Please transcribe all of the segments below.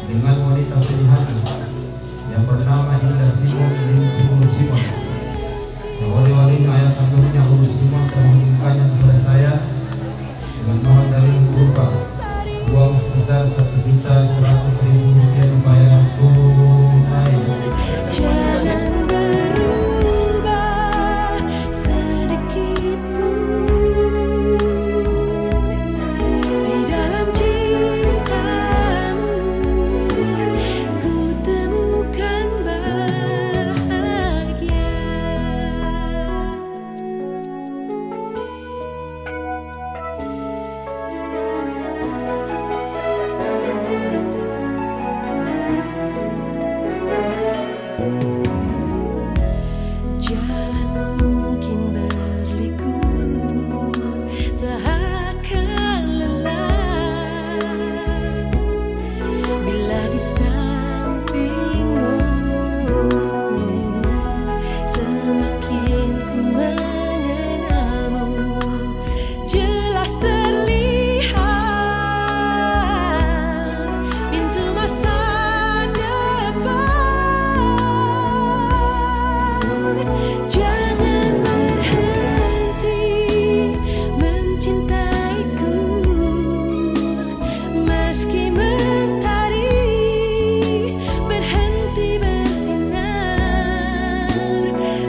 dengan wanita pilihan yang bernama Indah Simon binti Ulu Simon. Wali-walinya ayah kandungnya Ulu Simon telah menginginkannya kepada saya dengan mahar dari berupa uang sebesar 1.100.000 rupiah dibayar tunai. Jangan berubah sedikit pun di dalam cintamu, ku temukan bahagia. Jalan mungkin berliku, tak akan lelah bila di sampingmu. Semakin ku mengenalmu, jelas terlihat pintu masa depan. Jangan berhenti mencintaiku, meski mentari berhenti bersinar.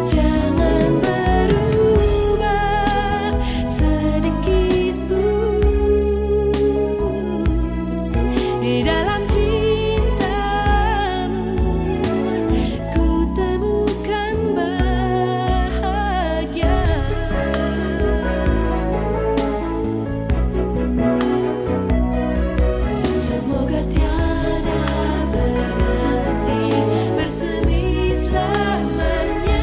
Jangan berubah sedikit pun di dalam cintamu, ku temukan bahagia. Semoga tiada berhenti bersemi selamanya.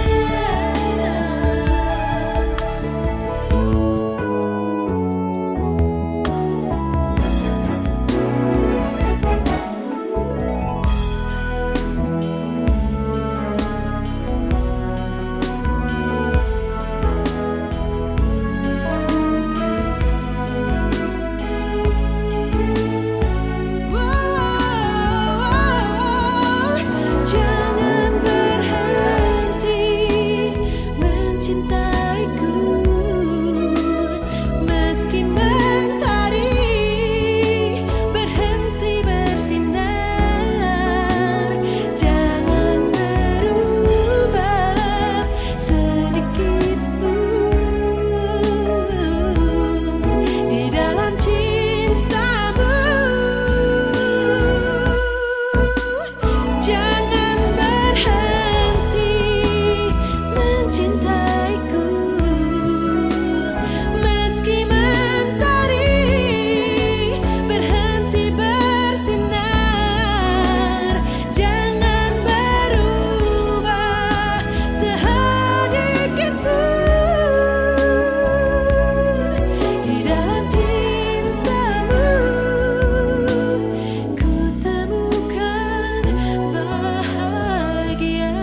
Jangan berhenti mencintaiku, meski mentari berhenti bersinar. Jangan berubah sedikit pun di dalam cintamu. Jangan berhenti mencintaiku, meski mentari berhenti bersinar. Jangan berubah sedikit pun di dalam cintamu, ku temukan bahagia.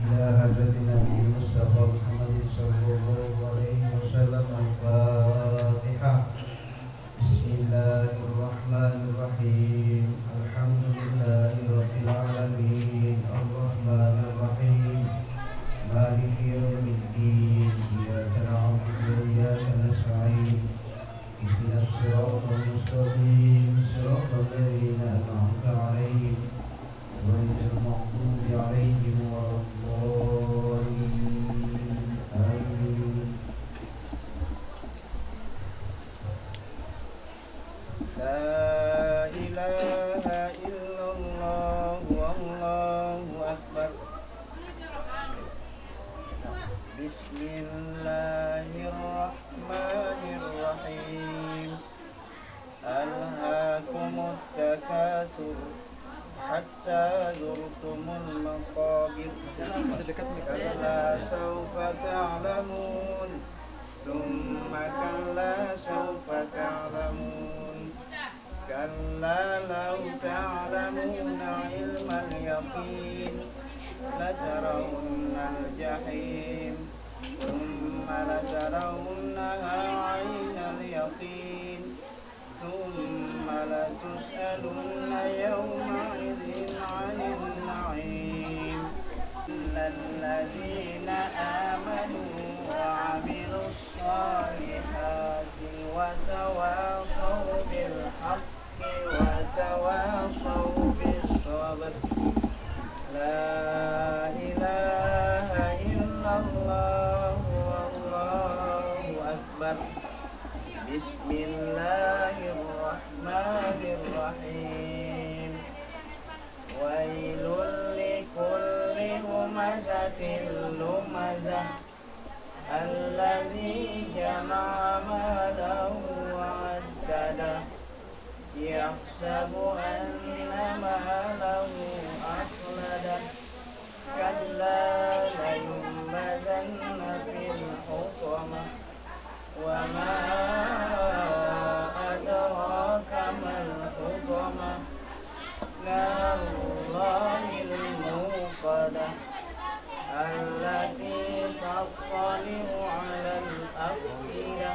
Ila hadratin Nabi Mustafa Muhammadin sallallahu alaihi wasallam. Al-Fatihah. Bismillahirrahmanirrahim. Alhamdulillahi rabbil alamin. Ar-Rahmanir-Rahim. Maliki yaumiddin. Iyyaka na'budu wa iyyaka nasta'in. Ihdinas siratal mustaqim. Siratal ladzina an'amta 'alaihim ghairil maghdubi 'alaihim waladdallin. Amin. La ilaha illallah wallahu akbar. Bismillahirrahmanirrahim. Alhaakumut التكاثر حتى زرتم المقابر كلا سوف تعلمون ثم كلا سوف تعلمون كلا لو تعلمون علم اليقين لترون الجحيم ثم لترونها عين اليقين ثم لتسألن يومئذ عن النعيم إلا الذين آمنوا وعملوا الصالحات وتواصوا بالحق وتواصوا بالصبر لا إله إلا الله والله أكبر بسم الله الرحمن الرحيم ويل لكل همزة لمزة الذي جمع مالا وعدده يحسب أن ماله أخلده كلا لينبذن في الحطمة وما أدراك ما الحطمة نار الله الموقدة التي تطلع على الأفئدة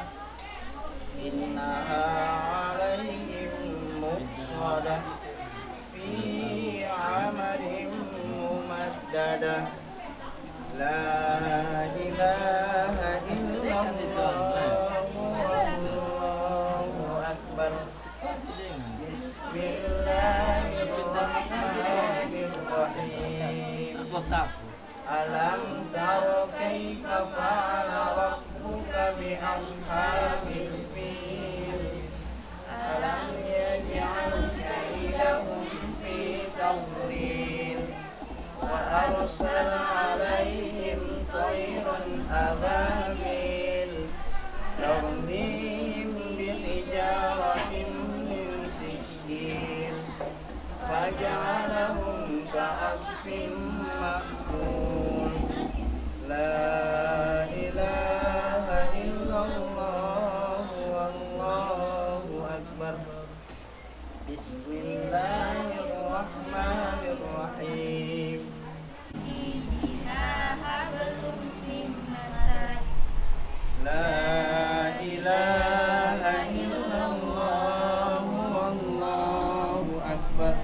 إنها عليهم مؤصدة في عمل ممددة لا إله إلا الله والله أكبر بسم الله الرحمن الرحيم ألم تر كيف فعل ربك بأصحاب الفيل ألم يجعل كيدهم في تضليل وأرسل عليهم طيرا أبابيل ترميهم بحجارة من سجيل فجعلهم كعصف مأكول لا إله إلا الله والله أكبر بسم الله الرحمن الرحيم لا إله إلا الله والله أكبر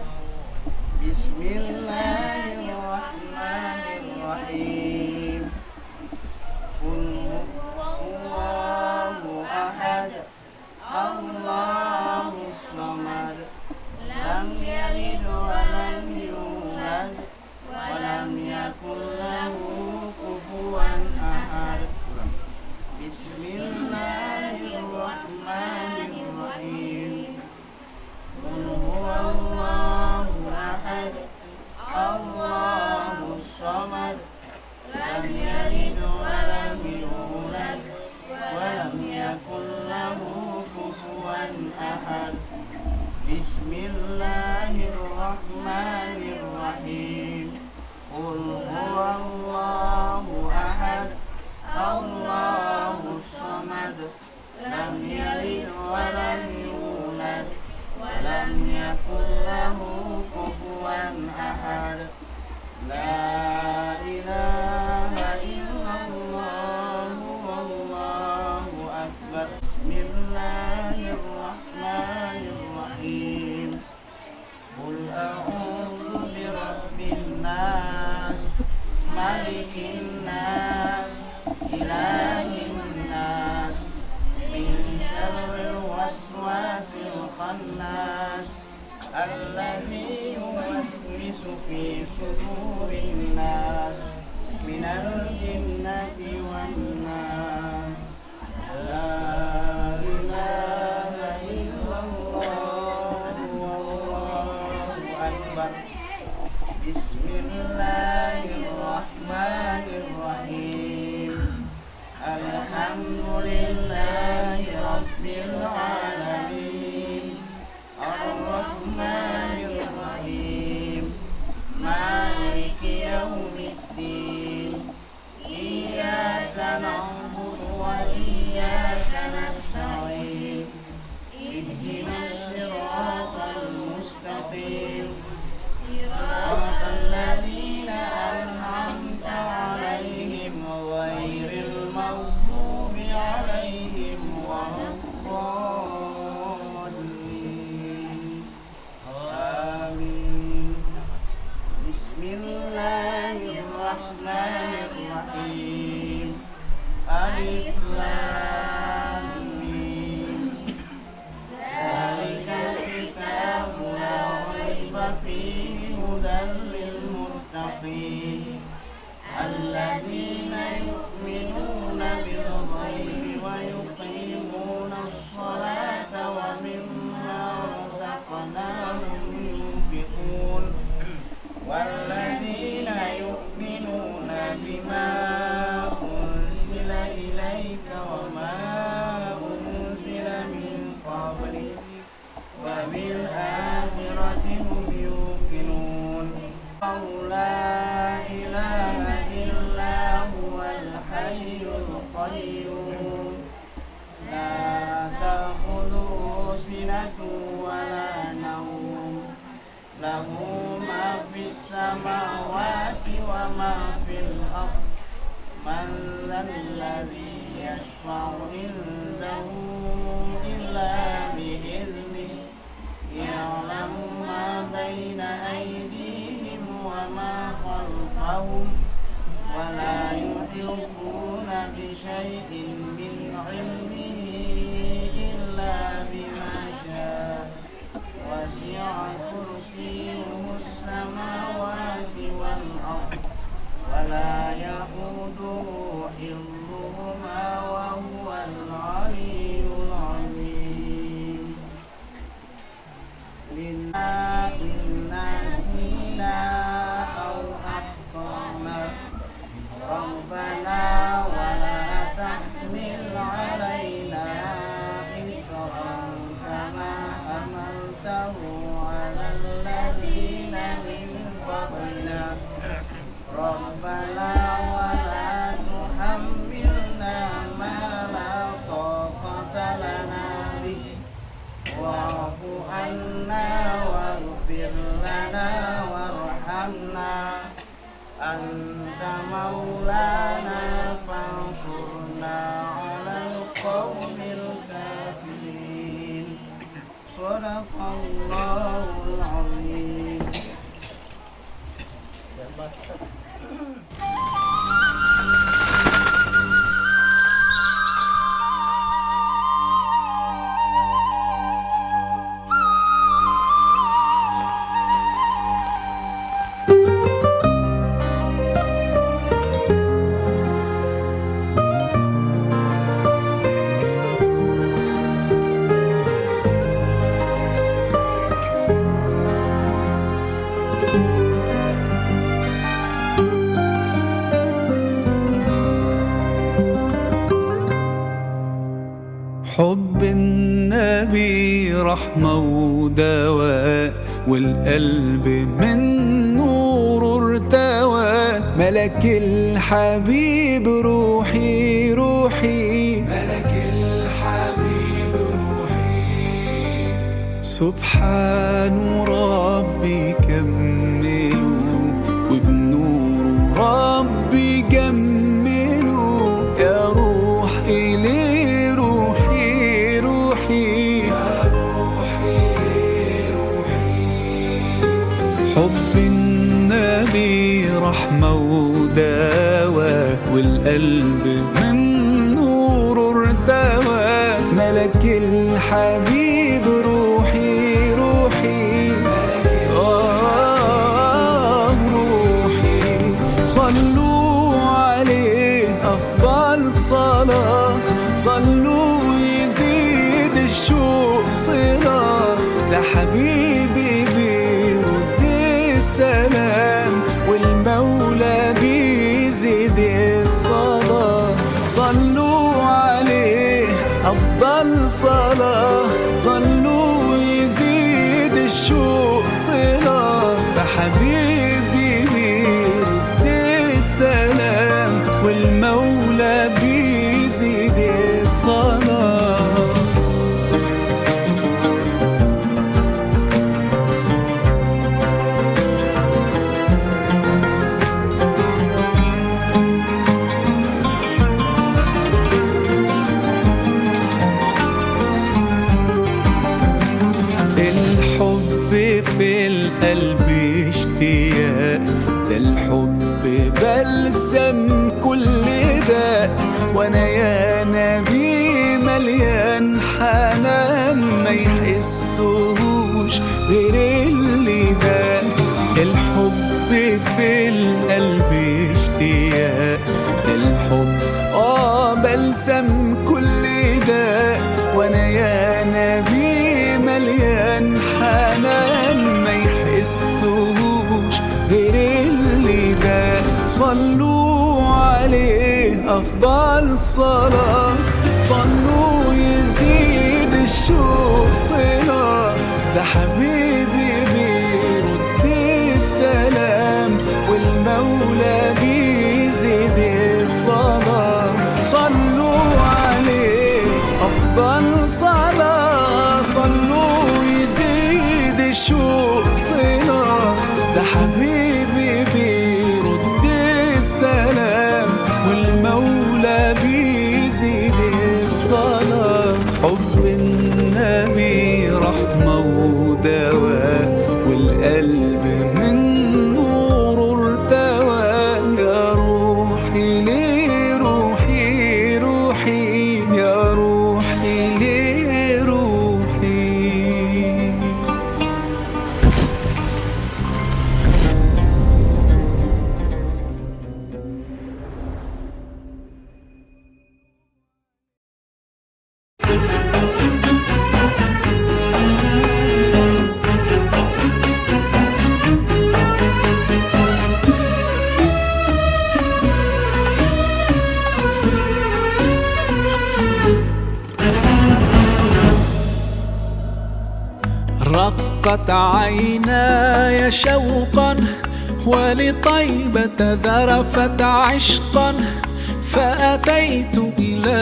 بسم الله الرحمن الرحيم قل الله أحد الله الصمد لم يلد ولم يولد ولم يكن له كفوا أحد بسم الله الرحمن الرحيم قل هو الله أحد الله الصمد لم يلد ولم يولد ولم يكن له كفوا أحد بسم الله الرحمن الرحيم قل هو الله أحد الله الصمد لم يلد ولم يولد ولم يكن له كفوا أحد لا إله إلا الله والله أكبر بسم الله الرحمن الرحيم قل أعوذ برب الناس ملك الناس إله الناس من شر الوسواس الخناس الذي يوسوس في صدور الناس من الجنة والناس لا إله إلا الله والله أكبر بسم الله الرحمن الرحيم الحمد لله رب العالمين الرحمن المتقين الذين يؤمنون بالغيب ويقيمون الصلاة ومما رزقناهم ينفقون والذين يؤمنون بما أنزل إليك وما أنزل من قبلك وبالآخرة هم يوقنون لا إله إلا هو الحي القيوم لا تأخذه سنة ولا نوم له ما في السماوات وما في الأرض من ذا الذي يشفع عنده إلا بإذنه يعلم ما بين أيديهم وما خلفهم ولا يحيطون بشيء من علمه إلا بما شاء وسع كرسيه السماوات والأرض ولا يئوده حفظهما وهو العلي العظيم إنا نسينا أو أخطأنا ربنا ولا تحمل علينا إصرا كما حملته على الذين من قبلنا ربنا ولا تحملنا ما لا طاقة لنا به واعف عنا واغفر لنا وارحمنا أنت مولانا فانصرنا على القوم الكافرين صدق الله العظيم. حب النبي رحمة ودواء والقلب من نور ارتوى ملك الحبيب روحي روحي ملك الحبيب روحي سبحان ربي كملوا وبنور ربي جملوا يا روح إليه حب النبي رحمة ودواء والقلب من نور ارتوى ملك الحبيب روحي روحي روحي صلوا عليه أفضل صلاة صلوا يزيد الشوق صلاة ده حبيبي بيرد السلام والمولى بيزيد الصلاة صلوا عليه أفضل صلاة صلوا يزيد الشوق صلاة بحبيبي بيرد السلام والمولى بيزيد الصلاة في القلب اشتياق ده الحب بلسم كل داء وانا يا نبي مليان حنان ما يحسوش غير اللي ده الحب في بلسم كل ده، وانا يا نبي مليان حنان ما يحسوش غير اللي ده. صلوا عليه افضل صلاة، صلوا يزيد الشوق صلة، ده حبيبي بيرد السلام والمولى بيزيد الصلاة. صلوا عليه أفضل صلاة، صلوا يزيد الشوق صلة، ده حبيبي بيرد السلام والمولى بيزيد الصلاة. حب النبي رحمة ودواء، والقلب من نور ارتوى. يا روحي ليه روحي روحي، يا روحي ليه روحي. رقت عيناي شوقا ولطيبة ذرفت عشقا، فأتيت إلى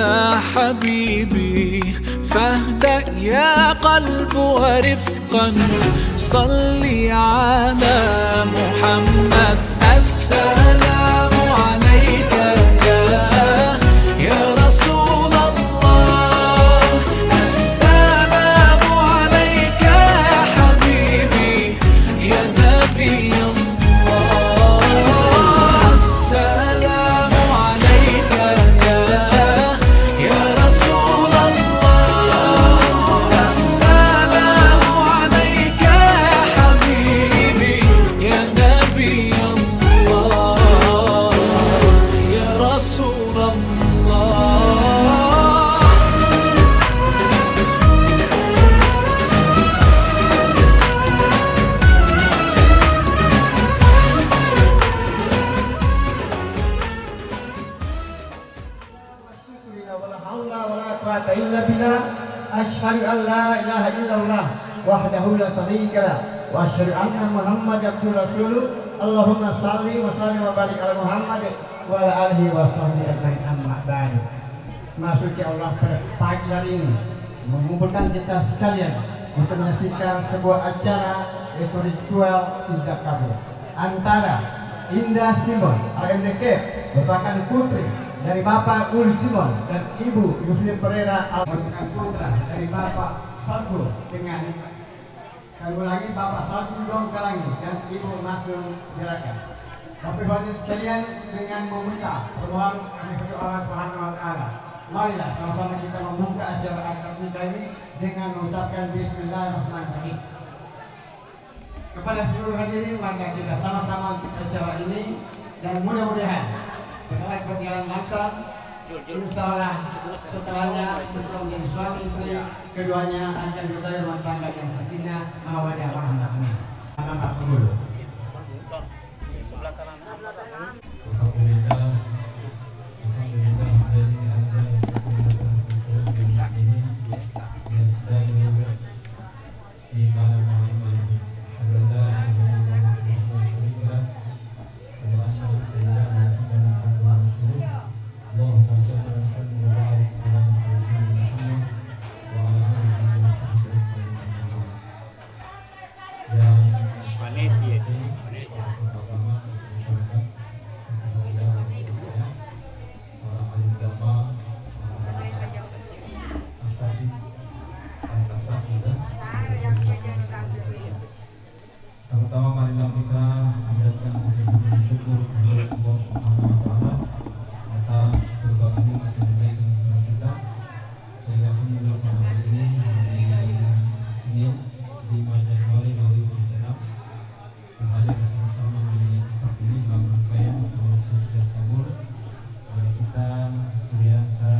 حبيبي فاهدأ يا قلب ورفقا. صلي على محمد السلام عليك يا رسول الله، السلام عليك يا حبيبي يا نبي الله، السلام عليك يا رسول الله، السلام عليك يا حبيبي يا نبي الله يا رسول الله. ولا حول ولا قوة إلا بالله. أشهد أن لا إله إلا الله وحده لا شريك له وأشهد أن محمدا عبده ورسوله. اللهم صل وسلم وبارك على Muhammad wa ala alihi wa sahbihi ajmain, amma ba'du. Maksudnya Allah pada pagi hari ini mengumpulkan kita sekalian untuk menyaksikan sebuah acara yaitu ritual ijab kabul antara Indah Simon RMDK merupakan putri dari Bapak Ul Simon dan Ibu Yusuf Pereira merupakan putra dari Bapak Sarbu dengan kami ulangi Bapak Sarbu Dongkalangi dan Ibu Masnun Jerakan. Bapak hadirin sekalian, dengan meminta permohonan kami berdoa Allah Subhanahu wa taala, marilah sama-sama kita membuka acara akad nikah ini dengan mengucapkan bismillahirrahmanirrahim. Kepada seluruh hadirin, maka kita sama-sama untuk acara ini dan mudah-mudahan setelah berjalan langsung, insya Allah setelahnya setelah menjadi suami istri, keduanya akan bertaya rumah tangga yang sakinah mawaddah warahmah. Amin. Angkat dulu. Pertama marilah kita panjatkan puji syukur kepada Allah Subhanahu wa taala atas berbagai kebaikan kita sehingga menunjukkan pada hari ini hari Senin 5 Januari 2006 hadir bersama-sama di tempat ini dalam rangkaian proses ijab kabul kita Suryansa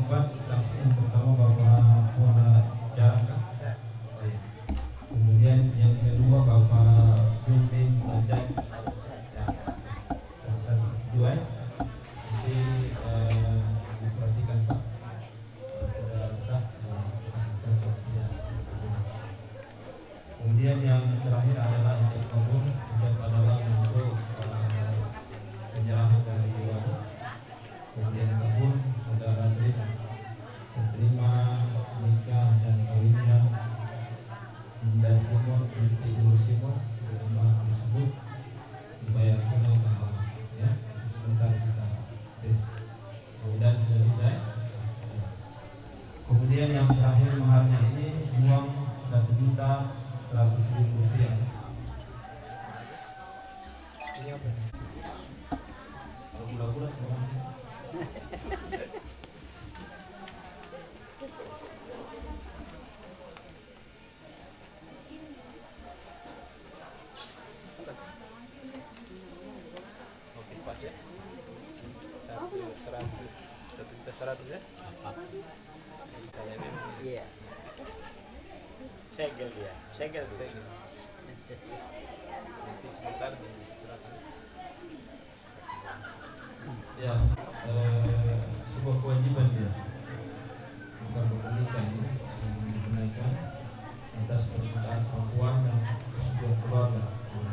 kewajiban saksi yang pertama Bapak Muhammad Jaraka. Kemudian yang kedua Bapak Jumin Majak. Dua. Jadi diperhatikan Pak. Sudah sah. Kemudian yang terakhir adalah ijab kabul. Ijab adalah untuk penyerahan dari wadah. Kemudian kabul saudara terima nikah dan kawinnya Indah Simon binti Ibu Simon di rumah tersebut dibayar tunai tanpa ya. Sebentar kita tes. Kemudian sudah bisa. Kemudian yang terakhir maharnya ini uang 1.100.000 rupiah. Ini apa? Kalau bulan-bulan Oke, pas ya. 1.100 ya. Kalau ini Iya. segel dia, segel. Nanti sebentar diserahkan. Ya, sebuah kewajiban dia bukan menikah ini yang ditunaikan atas permintaan perempuan dan sebuah keluarga.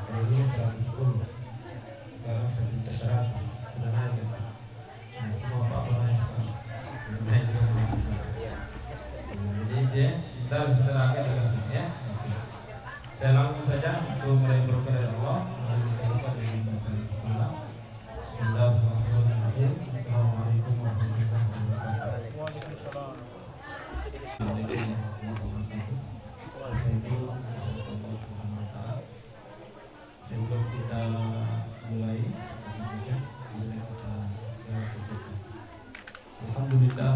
Dulu 110, sekarang 1.100 sudah naik ya. Nah, semua Pak naik sekarang. Naik juga. Jadi kita sudah akan dikasih ya. Saya langsung saja untuk mulai berdoa dari Allah. Mari kita buka dengan Bismillah. Bismillahirrahmanirrahim. Assalamualaikum warahmatullahi wabarakatuh. Sebelum kita mulai, Alhamdulillah. Alhamdulillah.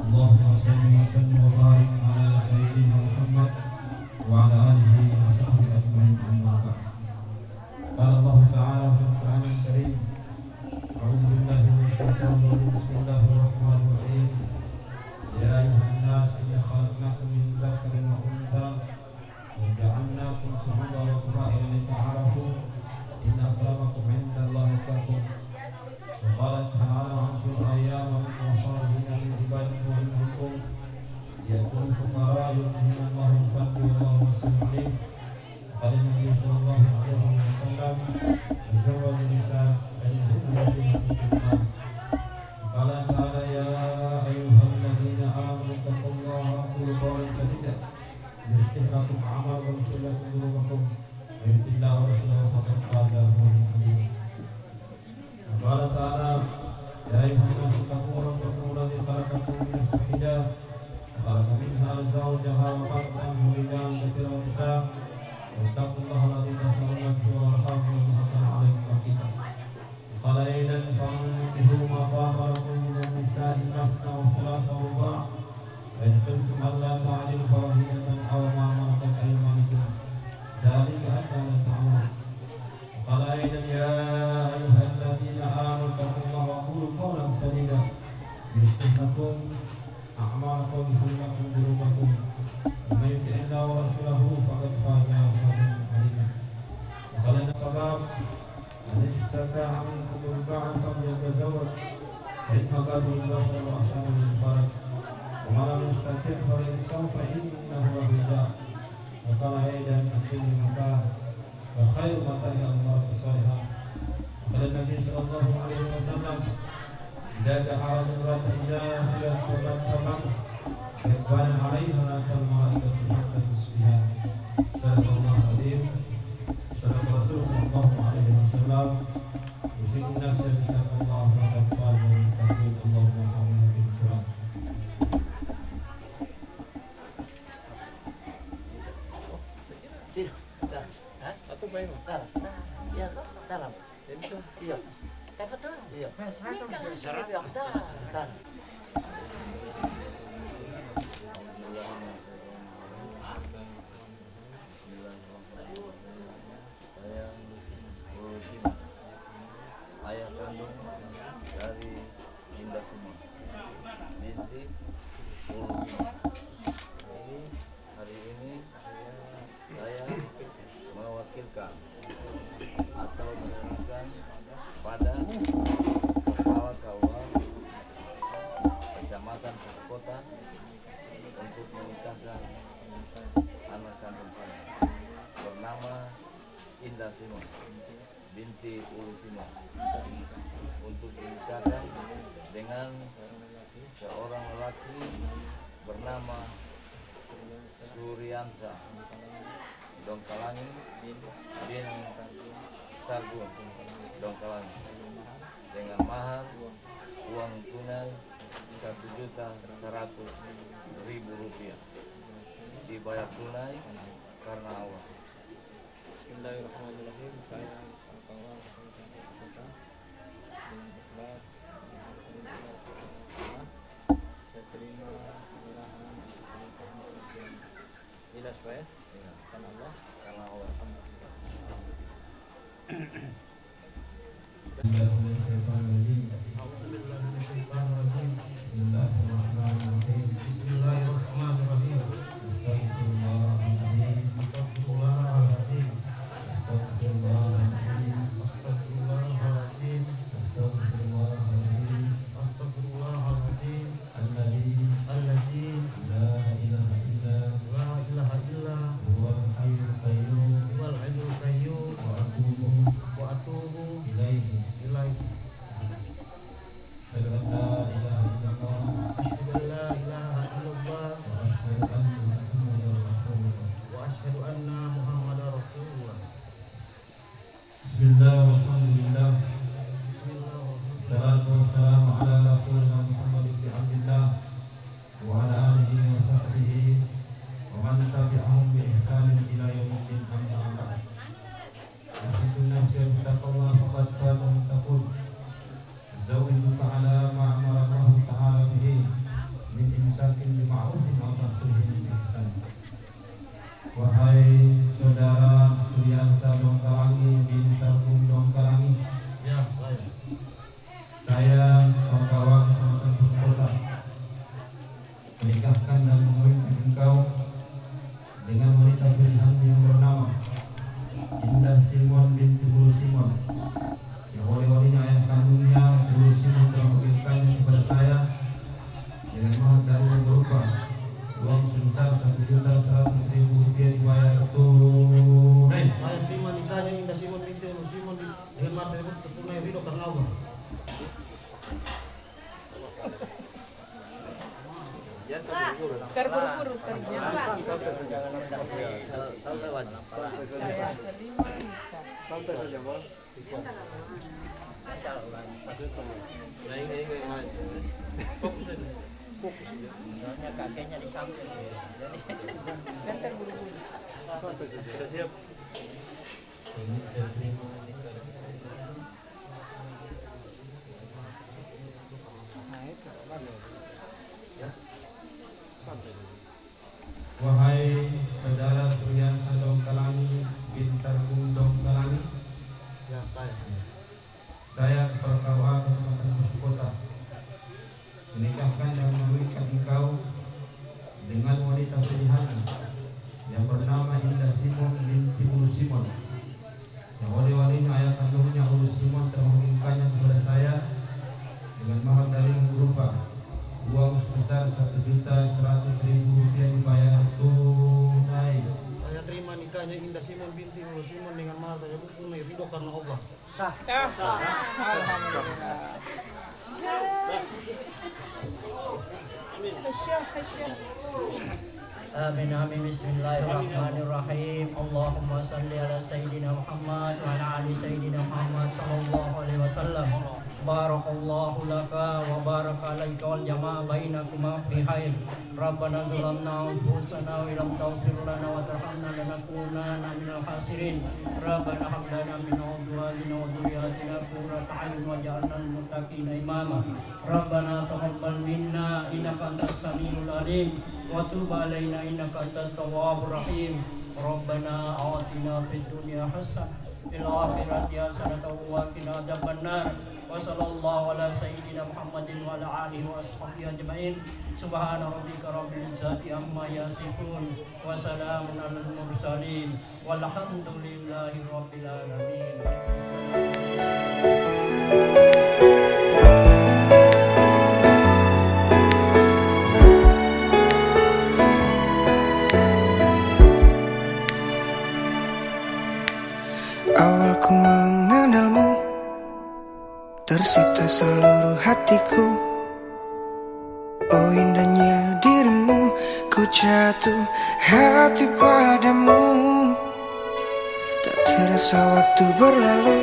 Allahumma salli wa sallim wa barik ala sayyidina Muhammad wa ala alihi wa sahbihi ajma'in amma ba'd. Qala Allah ta'ala fil Qur'anil Karim, a'udzu billahi minasy syaithanir rajim. Bismillahirrahmanirrahim. Ya ayyuhan nas, inna khalaqnakum min dzakarin wa untha wa ja'alnakum shu'uban wa qaba'ila lita'arafu inna akramakum 'indallahi atqakum. وقال تعالى عنكم أيام وصالحين من عبادكم ومنكم يأتون الفقراء يغنيهم الله من فضله والله واسع عليم. قال النبي صلى الله عليه وسلم تزوج النساء فإنهن يأتين قال تعالى يا أيها الذين آمنوا اتقوا الله وقولوا قولا سديدا يصلح لكم أعمالكم ويغفر لكم ذنوبكم ويطع الله ورسوله فقد فاز فوزا عظيما. قال تعالى يا أيها الناس اتقوا ربكم الذي خلقكم من نفس واحدة وخلق منها زوجها وخلق منه رجالا كثيرا ونساء واتقوا الله الذي تسألون به والأرحام إن الله كان عليكم رقيبا. قال أيضا فانكحوا ما طاب لكم من النساء مثنى وثلاث ورباع فإن خفتم ألا تعدلوا فواحدة أو ما ملكت أيمانكم ذلك أدنى ألا تعولوا. قال أيضا يا أيها الذين آمنوا اتقوا الله وقولوا قولا سديدا يصلح لكم أعمالكم ويغفر لكم ذنوبكم ومن يطع الله ورسوله فقد فاز فوزا عظيما. وقال الصحابة من استطاع منكم الباعة فليتزوج فإن غضب البصر وأحسن للفرج وما لم يستطع فليصوم فإنه الرجاء. وقال أيضا أقيموا المتاع وخير متاع الله الصالحة. وقال النبي صلى الله عليه وسلم إذا تعارض امرأة إلى صلاة فمن يقبل عليها فالملائكة حتى تصبح. صدق الله العظيم. صدق الرسول صلى الله عليه وسلم. يوصيكم نفسي بتقوى الله فقد فاز بالتوفيق. اللهم آمين بالشرع. Tidak. Hah? Atau bayi mo? Dalam. Iya, dalam. Ya bisa. Iya. Dapat tuh. Iya. Sarap ya. Dalam. Saya Ulsima, ayah kandung dari Indah Simon binti Ulsima. Hari ini saya mewakilkan atau menyerahkan pada kepala KUA Kecamatan Kota untuk menikahkan anak kandung saya bernama Indah Simon binti Ulu Simon untuk dinikahkan dengan seorang lelaki bernama Suryansa Dongkalangi bin Sargun Dongkalangi dengan mahar uang tunai Rp1.100.000 dibayar tunai karena Allah. Bismillahirrahmanirrahim. Saya kawan kota dengan ikhlas saya terima penyerahan ikhlas Pak ya? Karena Allah. Karena Allah. Bismillahirrahmanirrahim. Astagfirullahaladzim. Astagfirullahaladzim. Astagfirullahaladzim. Astagfirullahaladzim. Astagfirullahaladzim. Astagfirullahaladzim. Allazi la ilaha illa huwal hayyul qayyum wa atubu ilaihi. Asyhadu an la ilaha illallah wa asyhadu anna Muhammadar Rasulullah. Bismillah walhamdulillah. Salatu wassalamu ala rasulina Muhammad ibn Abdillah wa ala alihi wa sahbihi wa man tabi'ahum bi ihsanin ila yaumiddin amma ba'd. Asyhadu nafsi taqwa faqad fata muttaqun. Zawwijuka ala ma amara Allah ta'ala bihi min imsakin bi ma'rufin wa tasrihin bi ihsan. Wahai saudara Suryansa Dongkalangi bin Sargun Dongkalangi. Ya, saya kawan Kabupaten Kota menikahkan dan mengawinkan engkau dengan wanita pilihan yang bernama Indah Simon binti Ulu Simon yang wali-walinya ayah kandungnya Ulu Simon telah memberikannya kepada saya dengan mahar dari berupa uang sebesar Rp1.100.000 dibayar tunai. Saya terima nikahnya Indah Simon binti Ulu Simon dengan mahar tersebut tunai ridho karena Allah. Terburu-buru kerja. Tahu lewat. Saya terima nikah. Santai saja, Bang. Nah, ini fokus aja. Fokus aja. Soalnya kakeknya di samping. Jadi Dan terburu-buru. Santai saja. Sudah siap? Ini saya terima. Wahai saudara Suryansa Dongkalangi bin Sargun Dongkalangi. Ya, saya kepala KUA Kabupaten Kota menikahkan dan mengawinkan engkau dengan wanita pilihan yang bernama Indah Simon binti Ulu Simon yang wali-walinya ayah kandungnya Ulu Simon telah memberikannya kepada saya dengan mahar dari berupa uang sebesar Rp1.100.000 dibayar tunai. Saya terima nikahnya Indah Simon binti Ulu Simon dengan mahar tersebut tunai ridho karena Allah. Sah. Alhamdulillah. Hasyah. Amin amin bismillahirrahmanirrahim. Allahumma salli ala sayyidina Muhammad wa ala ali sayyidina Muhammad sallallahu alaihi wasallam. Barakallahu laka wa baraka alaika wal jama'a bainakuma fi khair. Rabbana zalamna anfusana wa lam taghfir lana wa tarhamna lanakunanna minal khasirin. Rabbana hab lana min azwajina wa dhurriyyatina qurrata a'yun waj'alna lil muttaqina imama. Rabbana taqabbal minna innaka antas samiul alim wa tub alaina innaka antat tawwabur rahim. Rabbana atina fid dunya hasanah fil akhirati hasanatan wa qina adzabannar. Wa sallallahu ala sayyidina Muhammadin wa ala alihi wa ashabihi ajma'in. Subhana rabbika rabbil izzati amma yasifun wa salamun alal mursalin walhamdulillahi rabbil alamin. Awal ku mengenalmu, tersita seluruh hatiku. Oh indahnya dirimu, ku jatuh hati padamu. Tak terasa waktu berlalu,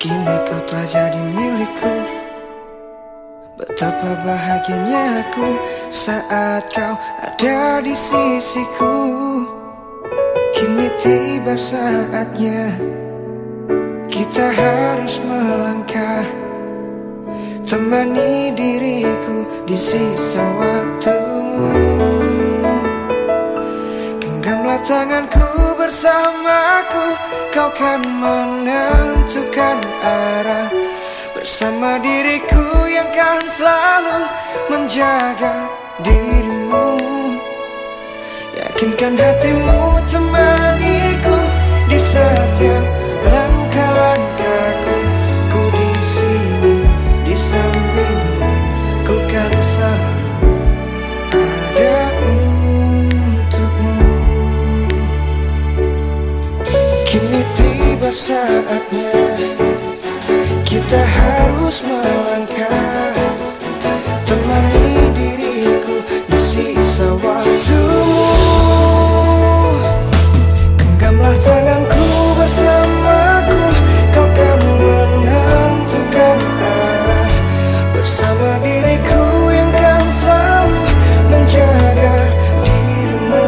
kini kau telah jadi milikku. Betapa bahagianya aku saat kau ada di sisiku. Kini tiba saatnya kita harus melangkah, temani diriku di sisa waktumu. Genggamlah tanganku bersamaku, kau kan menentukan arah. Bersama diriku yang kan selalu menjaga dirimu. Yakinkan hatimu, temaniku di setiap langkah-langkahku. Ku di sini di sampingmu, ku kan selalu ada untukmu. Kini tiba saatnya kita harus melangkah, temani diriku di sisa waktumu. Genggamlah tanganku bersamaku, kau kan menentukan arah. Bersama diriku yang kan selalu menjaga dirimu.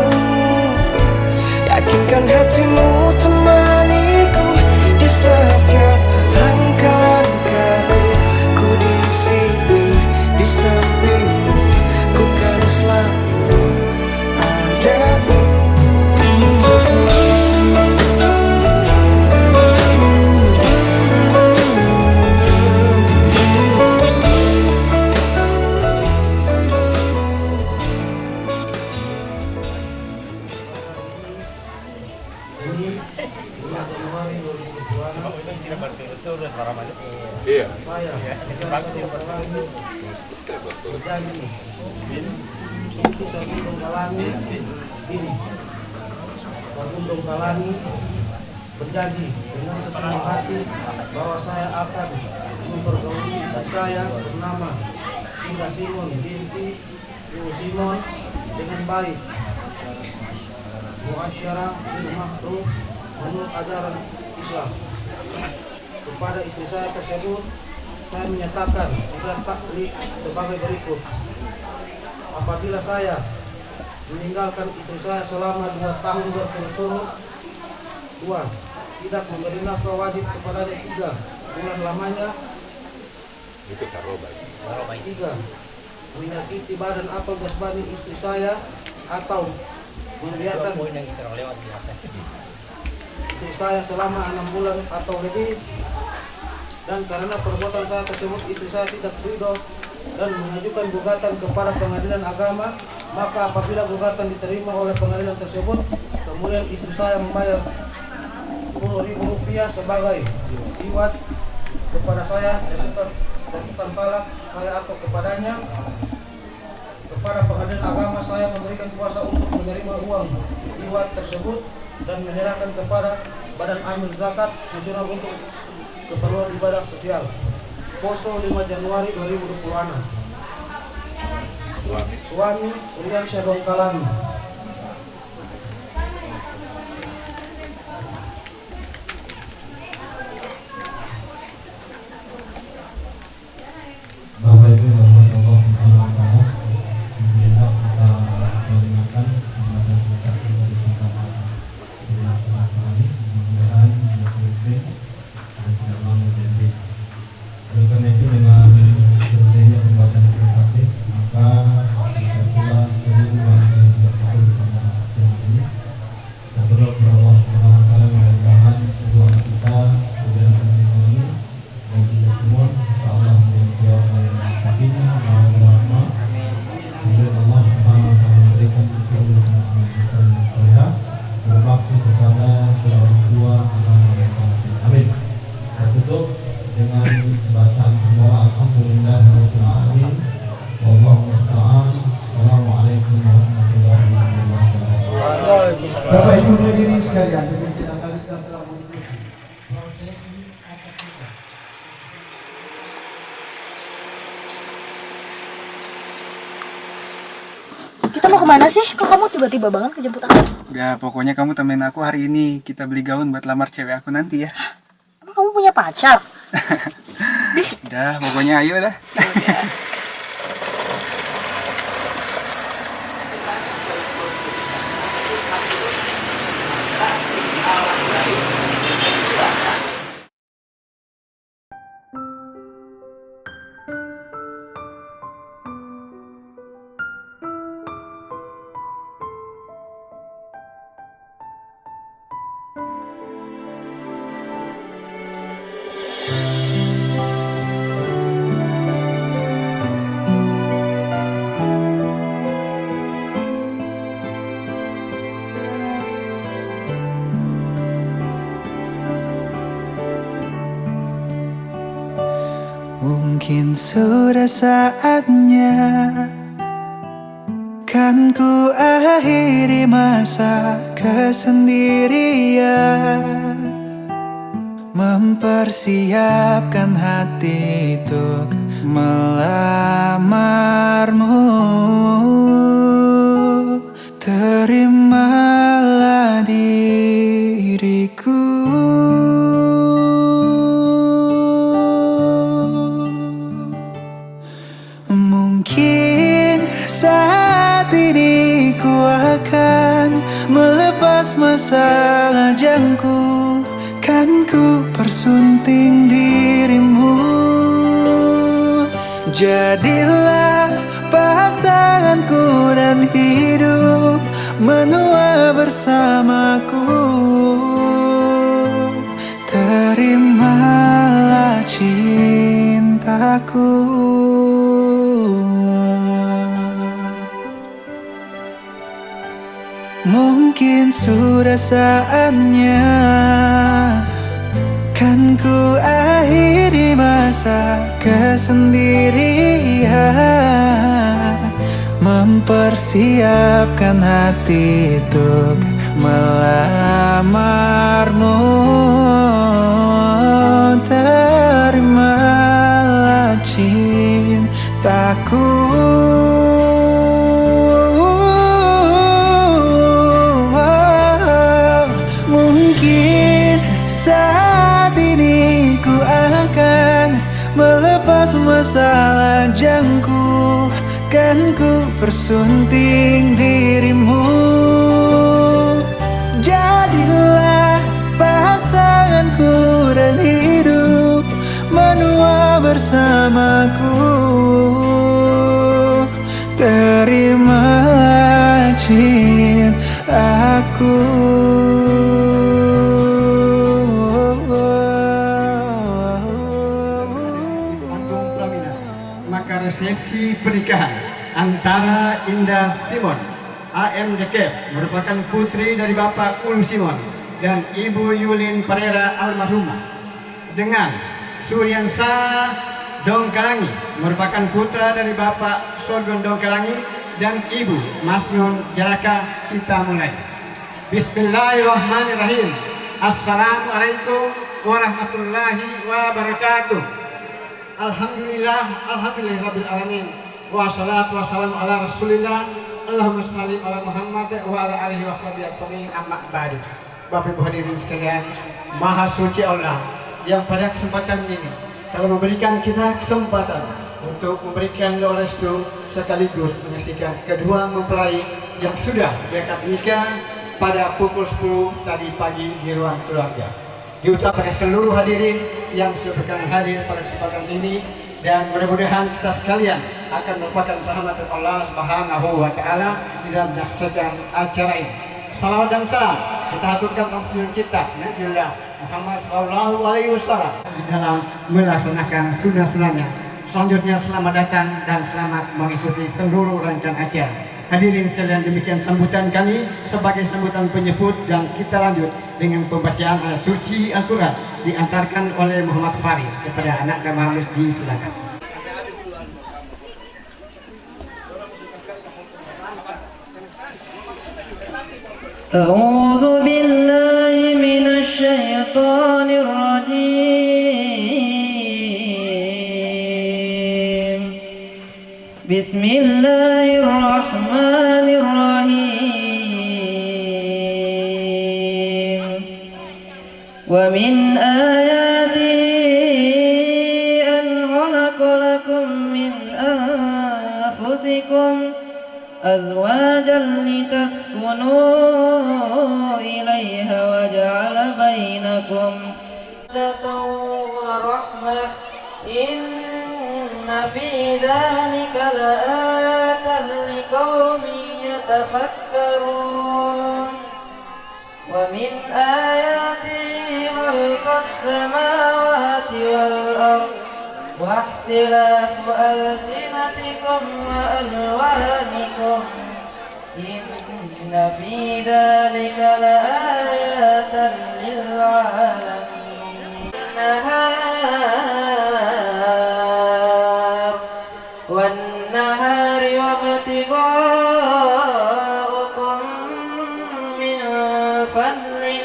Yakinkan hatimu, temaniku di setiap langkah-langkahku. Ku di sini di sampingmu, ku kan selalu ada untukmu. Iya. Berjanji itu Sagundung Kalani ini Sagundung Kalani berjanji dengan sepenuh hati bahwa saya akan mempergauli istri saya bernama Indah Simon binti Ibu Simon dengan baik, muasyarah bil ma'ruf menurut ajaran Islam. Kepada istri saya tersebut saya menyatakan surat taklid sebagai berikut. Apabila saya meninggalkan istri saya selama 2 tahun berturut-turut, 2. Tidak memberi nafkah wajib kepadanya 3 bulan lamanya, 3. Menyakiti badan atau jasmani istri saya atau membiarkan istri saya selama 6 bulan atau lebih. Dan karena perbuatan saya tersebut istri saya tidak ridho dan mengajukan gugatan kepada pengadilan agama, maka apabila gugatan diterima oleh pengadilan tersebut, kemudian istri saya membayar Rp10.000 sebagai iwat kepada saya jatuhkan talak saya atau kepadanya. Kepada pengadilan agama saya memberikan kuasa untuk menerima uang iwat tersebut dan menyerahkan kepada Badan Amil Zakat Nasional untuk keperluan ibadah sosial. Poso 5 Januari 2026. Suami Suryansyah Dongkalani. Bapak Ibu hadirin sekalian, demikian kali kita telah mengikuti prosesi akad nikah. Kita mau kemana sih? Kok kamu tiba-tiba banget kejemput aku? Udah, pokoknya kamu temenin aku hari ini. Kita beli gaun buat lamar cewek aku nanti ya. Emang kamu punya pacar? Udah, pokoknya ayo dah. Mungkin sudah saatnya kan ku akhiri masa kesendirian, mempersiapkan hati untuk melamarmu. Terimalah diriku. Mungkin saat ini ku akan melepas masa lajangku, kan ku persunting dirimu. Jadilah pasanganku dan hidup menua bersamaku. Terimalah cintaku. Mungkin sudah saatnya kan ku akhiri masa kesendirian, mempersiapkan hati untuk melamarmu. Terimalah cintaku. Mungkin saat ini ku akan melepas masa lajangku, kan ku persunting dirimu. Jadilah pasanganku dan hidup menua bersamaku. Terimalah cintaku. Resepsi pernikahan antara Indah Simon AM Dekep merupakan putri dari Bapak Ul Simon dan Ibu Yulin Pereira almarhumah, dengan Suryansa Dongkalangi merupakan putra dari Bapak Sorgon Dongkalangi dan Ibu Masnun Jaraka. Kita mulai. Bismillahirrahmanirrahim. Assalamualaikum warahmatullahi wabarakatuh. Alhamdulillahirabbil alamin. Wassalatu wassalamu ala Rasulillah. Allahumma shalli ala Muhammad wa ala alihi washabihi amma ba'du. Bapak Ibu hadirin sekalian, Maha Suci Allah yang pada kesempatan ini telah memberikan kita kesempatan untuk memberikan doa restu sekaligus menyaksikan kedua mempelai yang sudah berangkat nikah pada pukul 10 tadi pagi di ruang keluarga. Diucapkan seluruh hadirin yang sudah berkenan hadir pada kesempatan ini, dan mudah-mudahan kita sekalian akan mendapatkan rahmat Allah Subhanahu wa taala di dalam menyaksikan acara ini. Salawat dan salam kita haturkan kepada Rasul kita Nabi Muhammad sallallahu alaihi wasallam di dalam melaksanakan sunnah-sunnahnya. Selanjutnya selamat datang dan selamat mengikuti seluruh rangkaian acara. Hadirin sekalian, demikian sambutan kami sebagai sambutan penyebut, dan kita lanjut dengan pembacaan ayat suci Al-Quran diantarkan oleh Muhammad Faris kepada anak dan Muhammad. Disilakan. أعوذ بالله من الشيطان الرجيم بسم الله الرحمن الرحيم ومن آياته أن خلق لكم من أنفسكم أزواجا لتسكنوا إليها وجعل بينكم مودة ورحمة إن في ذلك لآية لقوم يتفكرون ومن آياته خلق السماوات والأرض واختلاف ألسنتكم وألوانكم إن في ذلك لآيات للعالمين والنهار وابتغاؤكم من فضله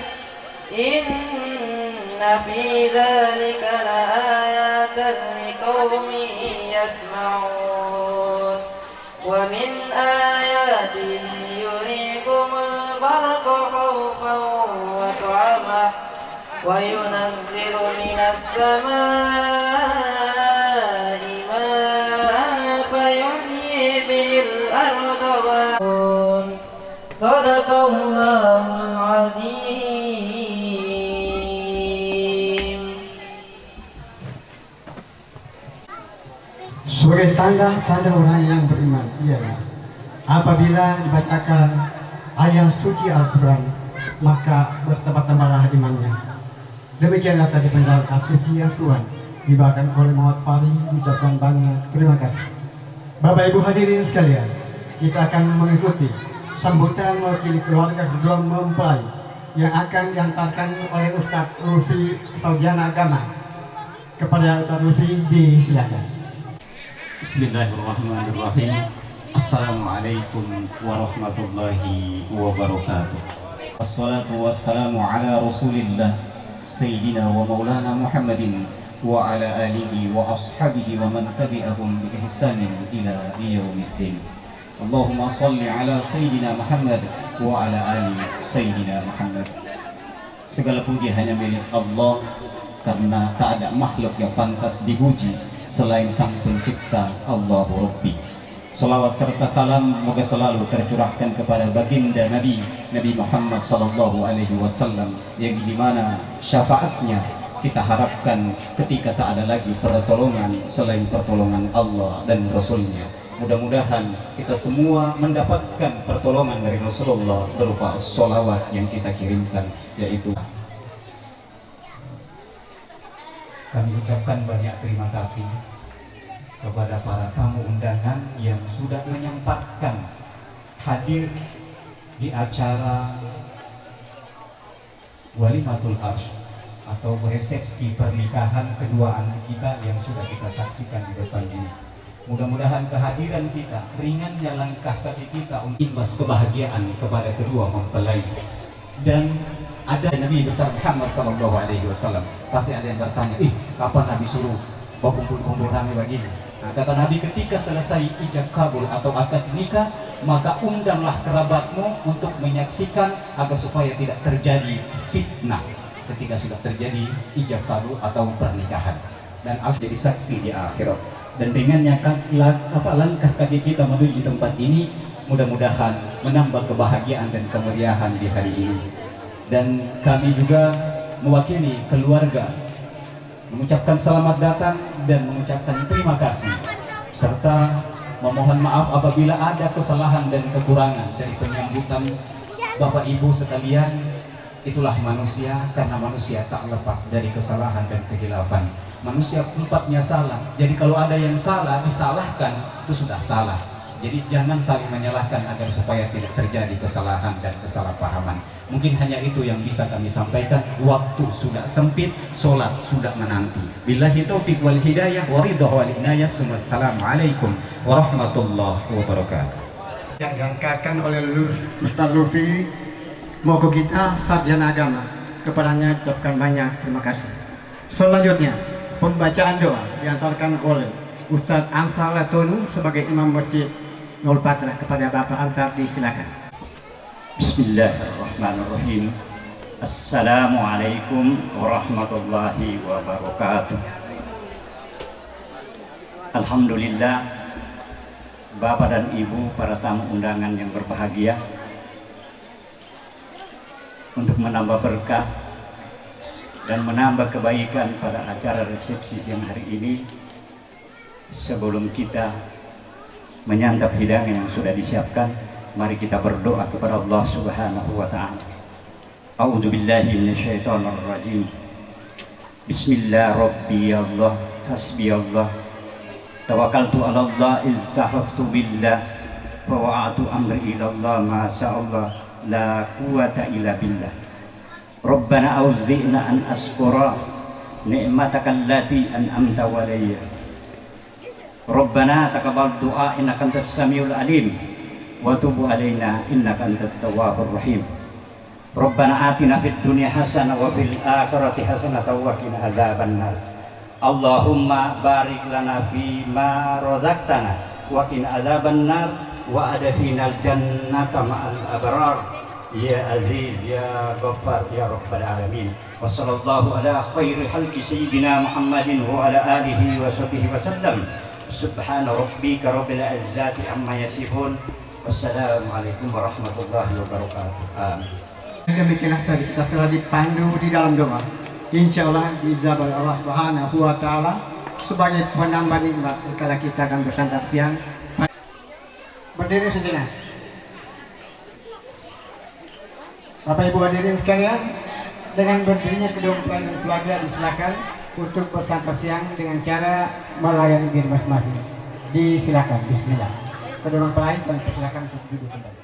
إن في ذلك لآيات لقوم يسمعون ومن آياته يريكم البرق خوفا وطعما وينزل من السماء ماء فيحيي به الأرض صدق الله العظيم. Sebagai tanda orang yang beriman ialah apabila dibacakan ayat suci Al-Quran maka bertambah-tambahlah imannya. Demikianlah tadi penjelasan suci Al-Quran dibacakan oleh Muhammad Fari. Ucapkan banyak terima kasih. Bapak Ibu hadirin sekalian, kita akan mengikuti sambutan mewakili keluarga kedua mempelai yang akan diantarkan oleh Ustadz Lutfi Sarjana Agama. Kepada Ustadz Lutfi disilakan. Bismillahirrahmanirrahim. Assalamualaikum warahmatullahi wabarakatuh. Wassalatu wassalamu ala rasulillah Sayyidina wa maulana Muhammadin wa ala alihi wa ashabihi wa man tabi'ahum bi ihsanin ila yaumiddin. Allahumma salli ala Sayyidina Muhammad wa ala ali Sayyidina Muhammad. Segala puji hanya milik Allah, karena tak ada makhluk yang pantas dipuji selain Sang Pencipta Allahu Rabbi. Salawat serta salam moga selalu tercurahkan kepada baginda Nabi Muhammad sallallahu alaihi wasallam yang dimana syafaatnya kita harapkan ketika tak ada lagi pertolongan selain pertolongan Allah dan Rasulnya. Mudah-mudahan kita semua mendapatkan pertolongan dari Rasulullah berupa salawat yang kita kirimkan, yaitu kami ucapkan banyak terima kasih kepada para tamu undangan yang sudah menyempatkan hadir di acara Walimatul Arsy atau resepsi pernikahan kedua anak kita yang sudah kita saksikan di depan ini. Mudah-mudahan kehadiran kita ringannya langkah kaki kita untuk imbas kebahagiaan kepada kedua mempelai. Dan ada Nabi besar Muhammad sallallahu alaihi wasallam. Pasti ada yang bertanya, kapan Nabi suruh berkumpul-kumpul rame begini? Nah, kata Nabi, ketika selesai ijab kabul atau akad nikah, maka undanglah kerabatmu untuk menyaksikan agar supaya tidak terjadi fitnah ketika sudah terjadi ijab kabul atau pernikahan. Dan Allah jadi saksi di akhirat. Dan dengannya langkah kaki kita menuju tempat ini mudah-mudahan menambah kebahagiaan dan kemeriahan di hari ini. Dan kami juga mewakili keluarga mengucapkan selamat datang dan mengucapkan terima kasih serta memohon maaf apabila ada kesalahan dan kekurangan dari penyambutan Bapak Ibu sekalian. Itulah manusia, karena manusia tak lepas dari kesalahan dan kehilafan. Manusia tempatnya salah, jadi kalau ada yang salah disalahkan itu sudah salah. Jadi jangan saling menyalahkan agar supaya tidak terjadi kesalahan dan kesalahpahaman. Mungkin hanya itu yang bisa kami sampaikan. Waktu sudah sempit, sholat sudah menanti. Billahi taufiq wal hidayah wa ridha wal inayah. Assalamualaikum warahmatullahi wabarakatuh. Yang diangkatkan oleh Ustaz Lutfi Moga kita sarjana agama kepadanya ucapkan banyak terima kasih. Selanjutnya pembacaan doa diantarkan oleh Ustadz Ansar Latonu sebagai Imam Masjid Nol Patra. Kepada Bapak Ansar disilakan. Bismillahirrahmanirrahim. Assalamualaikum warahmatullahi wabarakatuh. Alhamdulillah, Bapak dan Ibu para tamu undangan yang berbahagia, untuk menambah berkah dan menambah kebaikan pada acara resepsi siang hari ini, sebelum kita menyantap hidangan yang sudah disiapkan, mari kita berdoa kepada Allah Subhanahu wa Ta'ala. A'udzubillahi minasyaitonirrajim. Bismillah rabbi Allah hasbi Allah tawakkaltu 'ala Allah iztahaftu billah wa wa'atu amri ila Allah ma Allah la quwata illa billah. Rabbana auzi'na an askura ni'mataka allati an'amta alayya. Rabbana taqabbal du'a innaka antas samiul alim wa tub alaina innaka antat tawwabur rahim. Rabbana atina fid dunya hasanah wa fil akhirati hasanah wa qina adzabannar. Allahumma barik lana fi ma razaqtana wa qina adzabannar wa adkhilnal jannata ma'al abrar ya aziz ya ghaffar ya rabbal alamin. Wa sallallahu ala khairi khalqi sayyidina Muhammadin wa ala alihi wa sahbihi wa sallam. Subhana rabbika rabbil izzati amma yasifun. Wassalamualaikum warahmatullahi wabarakatuh. Amin. Demikianlah tadi kita telah dipandu di dalam doa. Insya Allah diijabah oleh Allah Subhanahu wa Ta'ala sebagai penambah nikmat kala kita akan bersantap siang. Berdiri sejenak. Bapak Ibu hadirin sekalian, dengan berdirinya kedua mempelai dan keluarga disilakan untuk bersantap siang dengan cara melayani diri masing-masing. Disilakan, bismillah. Kedua mempelai kami persilakan untuk duduk kembali.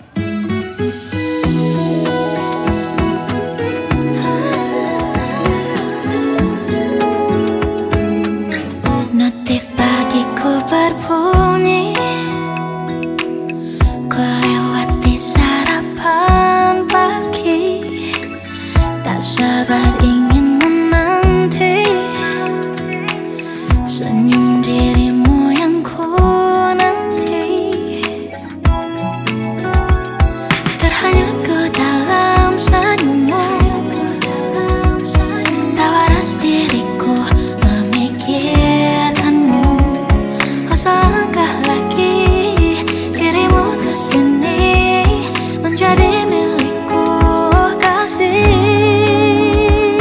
Notif pagiku berbunyi, ku lewati sarapan pagi, tak sabar ingin menanti senyum dirimu yang ku nanti. Terhanyut ku dalam senyummu, tak waras diriku memikirkanmu. Oh selangkah lagi dirimu kesini menjadi milikku kasih.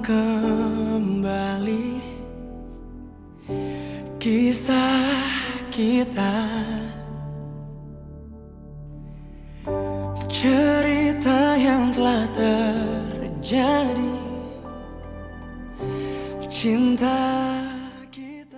kembali kisah kita, cerita yang telah terjadi, cinta